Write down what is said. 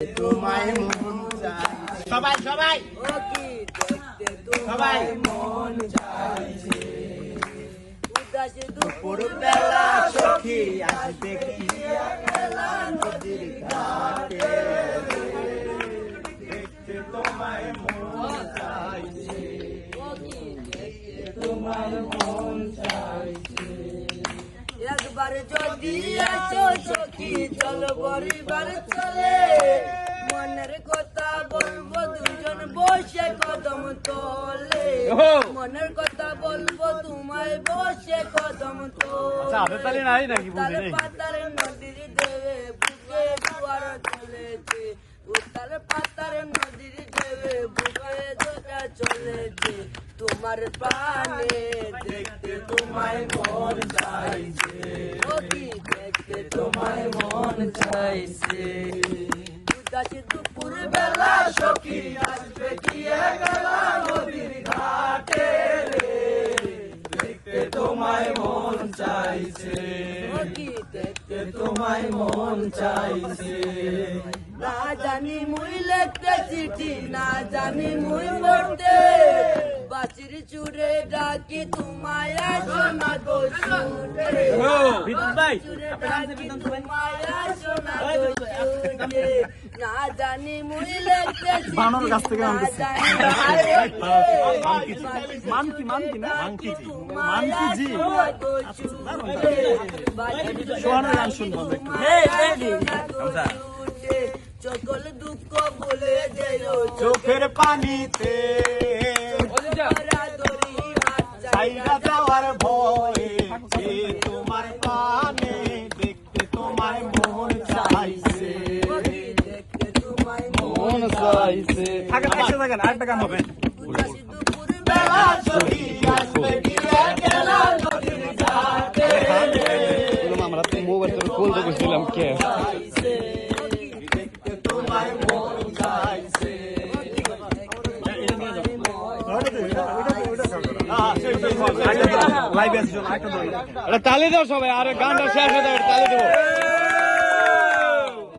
তোমায় মন চাই সবাই সবাই সবাই মন চাইছে দুপুর বেলা সখী আসবে কি নদীর ঘাটে দেখতে তোমায় মন চাইছে তোমায় মন চাইছে একবার যদি আসো সখী চলো পরিবার চলে মনের কথা বলবো দুজন বসে কদম তোলে মনের কথা বলবো তোমায় বসে কদম তোলে পাতার নদীর দেবে বুকে দুয়ার চলেছে উত্তাল পাতার নদীর দেবে বুকে দুটা চলেছে তোমার প্রাণে দেখতে তোমায় মন চাইছে দেখতে তোমায় মন চাইছে উদাসী দুপুর বেলা সখী আসবে কি একলা নদীর ঘাটে দেখতে তোমায় মন চাইছে দেখতে তোমায় মন চাইছে না জানি মুই লিখতে চিঠি না জানি মুই পড়তে বাসির চুরে ডাকি তোমায় আসো না গো ছুটে চুরে ডাকি তোমায় আসো না গো ছুটে না জানি মুই লিখতে চিঠি না জানি মানকি না মানকি জি সোহানের গান শুনবো সকল দুঃখ বলে দেও চোখের পানিতে চাইরা যাওয়ার ভয়ে তোমার পানে দেখতে তোমায় মন চাইছে দেখতে তোমায় মন চাইছে থাকেন আরেকটা গান হবে দুপুর বেলা সখী আসবে কি একলা নদীর ঘাটে আমরা তো মোবাইল করে বলতে গেছিলাম কে দেখতে তোমায় মন চাইছে তালি দাও সবাই, আরে গানটা শেষ হয়ে যাবে, তালি দেবো।